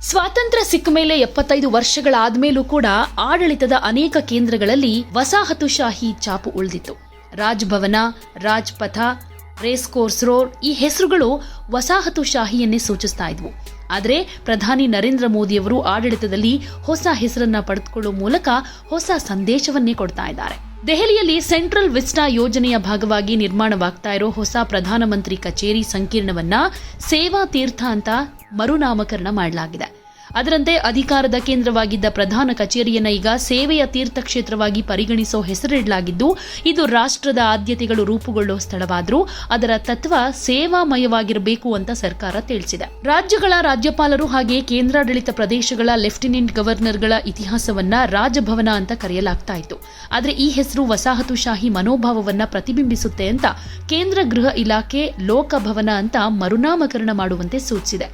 ಸ್ವಾತಂತ್ರ್ಯ ಸಿಕ್ಕ ಮೇಲೆ 75 ವರ್ಷಗಳಾದ್ಮೇಲೂ ಕೂಡ ಆಡಳಿತದ ಅನೇಕ ಕೇಂದ್ರಗಳಲ್ಲಿ ವಸಾಹತುಶಾಹಿ ಛಾಪು ಉಳಿದಿತ್ತು. ರಾಜ್ಭವನ, ರಾಜ್ಪಥ, ರೇಸ್ ಕೋರ್ಸ್ ರೋಡ್ ಈ ಹೆಸರುಗಳು ವಸಾಹತುಶಾಹಿಯನ್ನೇ ಸೂಚಿಸ್ತಾ ಇದ್ವು. ಆದರೆ ಪ್ರಧಾನಿ ನರೇಂದ್ರ ಮೋದಿಯವರು ಆಡಳಿತದಲ್ಲಿ ಹೊಸ ಹೆಸರನ್ನ ಪಡೆದುಕೊಳ್ಳುವ ಮೂಲಕ ಹೊಸ ಸಂದೇಶವನ್ನೇ ಕೊಡ್ತಾ ಇದ್ದಾರೆ. ದೆಹಲಿಯಲ್ಲಿ ಸೆಂಟ್ರಲ್ ವಿಸ್ಟಾ ಯೋಜನೆಯ ಭಾಗವಾಗಿ ನಿರ್ಮಾಣವಾಗ್ತಾ ಇರೋ ಹೊಸ ಪ್ರಧಾನಮಂತ್ರಿ ಕಚೇರಿ ಸಂಕೀರ್ಣವನ್ನ ಸೇವಾ ತೀರ್ಥ ಅಂತ ಮರುನಾಮಕರಣ ಮಾಡಲಾಗಿದೆ. ಅದರಂತೆ ಅಧಿಕಾರದ ಕೇಂದ್ರವಾಗಿದ್ದ ಪ್ರಧಾನ ಕಚೇರಿಯನ್ನ ಈಗ ಸೇವೆಯ ತೀರ್ಥಕ್ಷೇತ್ರವಾಗಿ ಪರಿಗಣಿಸೋ ಹೆಸರಿಡಲಾಗಿದ್ದು, ಇದು ರಾಷ್ಟ್ರದ ಆದ್ಯತೆಗಳು ರೂಪುಗೊಳ್ಳೋ ಸ್ಥಳವಾದರೂ ಅದರ ತತ್ವ ಸೇವಾಮಯವಾಗಿರಬೇಕು ಅಂತ ಸರ್ಕಾರ ತಿಳಿಸಿದೆ. ರಾಜ್ಯಗಳ ರಾಜ್ಯಪಾಲರು ಹಾಗೆ ಕೇಂದ್ರಾಡಳಿತ ಪ್ರದೇಶಗಳ ಲೆಫ್ಟಿನೆಂಟ್ ಗವರ್ನರ್ಗಳ ಇತಿಹಾಸವನ್ನ ರಾಜಭವನ ಅಂತ ಕರೆಯಲಾಗ್ತಾ ಇತ್ತು. ಆದರೆ ಈ ಹೆಸರು ವಸಾಹತುಶಾಹಿ ಮನೋಭಾವವನ್ನ ಪ್ರತಿಬಿಂಬಿಸುತ್ತೆ ಅಂತ ಕೇಂದ್ರ ಗೃಹ ಇಲಾಖೆ ಲೋಕಭವನ ಅಂತ ಮರುನಾಮಕರಣ ಮಾಡುವಂತೆ ಸೂಚಿಸಿದೆ.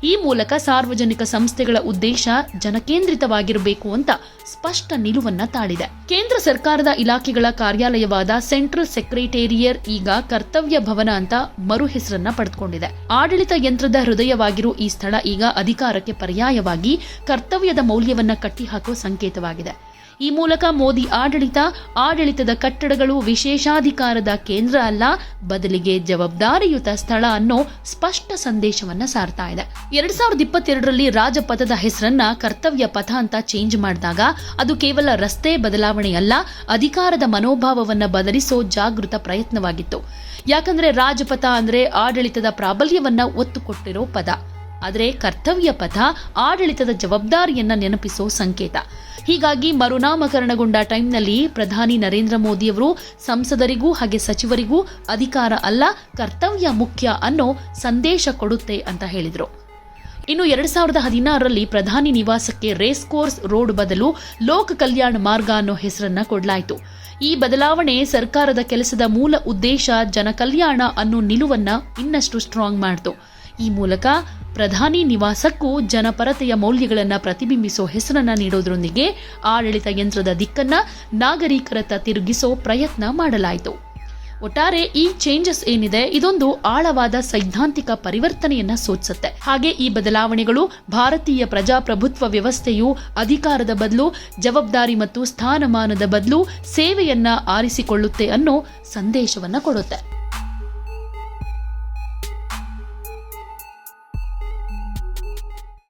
ಈ ಮೂಲಕ ಸಾರ್ವಜನಿಕ ಸಂಸ್ಥೆಗಳ ಉದ್ದೇಶ ಜನಕೇಂದ್ರಿತವಾಗಿರಬೇಕು ಅಂತ ಸ್ಪಷ್ಟ ನಿಲುವನ್ನ ತಾಳಿದೆ. ಕೇಂದ್ರ ಸರ್ಕಾರದ ಇಲಾಖೆಗಳ ಕಾರ್ಯಾಲಯವಾದ ಸೆಂಟ್ರಲ್ ಸೆಕ್ರೆಟೇರಿಯರ್ ಈಗ ಕರ್ತವ್ಯ ಭವನ ಅಂತ ಮರು ಹೆಸರನ್ನ ಪಡೆದುಕೊಂಡಿದೆ. ಆಡಳಿತ ಯಂತ್ರದ ಹೃದಯವಾಗಿರೋ ಈ ಸ್ಥಳ ಈಗ ಅಧಿಕಾರಕ್ಕೆ ಪರ್ಯಾಯವಾಗಿ ಕರ್ತವ್ಯದ ಮೌಲ್ಯವನ್ನ ಕಟ್ಟಿಹಾಕುವ ಸಂಕೇತವಾಗಿದೆ. ಈ ಮೂಲಕ ಮೋದಿ ಆಡಳಿತದ ಕಟ್ಟಡಗಳು ವಿಶೇಷಾಧಿಕಾರದ ಕೇಂದ್ರ ಅಲ್ಲ, ಬದಲಿಗೆ ಜವಾಬ್ದಾರಿಯುತ ಸ್ಥಳ ಅನ್ನೋ ಸ್ಪಷ್ಟ ಸಂದೇಶವನ್ನ ಸಾರ್ತಾ ಇದೆ. 2022ರಲ್ಲಿ ರಾಜಪಥದ ಹೆಸರನ್ನ ಕರ್ತವ್ಯ ಪಥ ಅಂತ ಚೇಂಜ್ ಮಾಡಿದಾಗ ಅದು ಕೇವಲ ರಸ್ತೆ ಬದಲಾವಣೆಯಲ್ಲ, ಅಧಿಕಾರದ ಮನೋಭಾವವನ್ನ ಬದಲಿಸೋ ಜಾಗೃತ ಪ್ರಯತ್ನವಾಗಿತ್ತು. ಯಾಕಂದ್ರೆ ರಾಜಪಥ ಅಂದ್ರೆ ಆಡಳಿತದ ಪ್ರಾಬಲ್ಯವನ್ನ ಒತ್ತು ಕೊಟ್ಟಿರೋ ಪದ, ಆದರೆ ಕರ್ತವ್ಯ ಪಥ ಆಡಳಿತದ ಜವಾಬ್ದಾರಿಯನ್ನ ನೆನಪಿಸೋ ಸಂಕೇತ. ಹೀಗಾಗಿ ಮರುನಾಮಕರಣಗೊಂಡ ಟೈಮ್ನಲ್ಲಿ ಪ್ರಧಾನಿ ನರೇಂದ್ರ ಮೋದಿಯವರು ಸಂಸದರಿಗೂ ಹಾಗೆ ಸಚಿವರಿಗೂ ಅಧಿಕಾರ ಅಲ್ಲ, ಕರ್ತವ್ಯ ಮುಖ್ಯ ಅನ್ನೋ ಸಂದೇಶ ಕೊಡುತ್ತೆ ಅಂತ ಹೇಳಿದ್ರು. ಇನ್ನು 2016ರಲ್ಲಿ ಪ್ರಧಾನಿ ನಿವಾಸಕ್ಕೆ ರೇಸ್ ಕೋರ್ಸ್ ರೋಡ್ ಬದಲು ಲೋಕ ಕಲ್ಯಾಣ ಮಾರ್ಗ ಅನ್ನೋ ಹೆಸರನ್ನ ಕೊಡಲಾಯಿತು. ಈ ಬದಲಾವಣೆ ಸರ್ಕಾರದ ಕೆಲಸದ ಮೂಲ ಉದ್ದೇಶ ಜನಕಲ್ಯಾಣ ಅನ್ನೋ ನಿಲುವನ್ನ ಇನ್ನಷ್ಟು ಸ್ಟ್ರಾಂಗ್ ಮಾಡಿತು. ಈ ಮೂಲಕ ಪ್ರಧಾನಿ ನಿವಾಸಕ್ಕೂ ಜನಪರತೆಯ ಮೌಲ್ಯಗಳನ್ನು ಪ್ರತಿಬಿಂಬಿಸೋ ಹೆಸರನ್ನ ನೀಡೋದ್ರೊಂದಿಗೆ ಆಡಳಿತ ಯಂತ್ರದ ದಿಕ್ಕನ್ನ ನಾಗರಿಕರತ್ತ ತಿರುಗಿಸೋ ಪ್ರಯತ್ನ ಮಾಡಲಾಯಿತು. ಒಟ್ಟಾರೆ ಈ ಚೇಂಜಸ್ ಏನಿದೆ ಇದೊಂದು ಆಳವಾದ ಸೈದ್ಧಾಂತಿಕ ಪರಿವರ್ತನೆಯನ್ನ ಸೂಚಿಸುತ್ತೆ. ಹಾಗೆ ಈ ಬದಲಾವಣೆಗಳು ಭಾರತೀಯ ಪ್ರಜಾಪ್ರಭುತ್ವ ವ್ಯವಸ್ಥೆಯು ಅಧಿಕಾರದ ಬದಲು ಜವಾಬ್ದಾರಿ ಮತ್ತು ಸ್ಥಾನಮಾನದ ಬದಲು ಸೇವೆಯನ್ನ ಆರಿಸಿಕೊಳ್ಳುತ್ತೆ ಅನ್ನೋ ಸಂದೇಶವನ್ನ ಕೊಡುತ್ತೆ.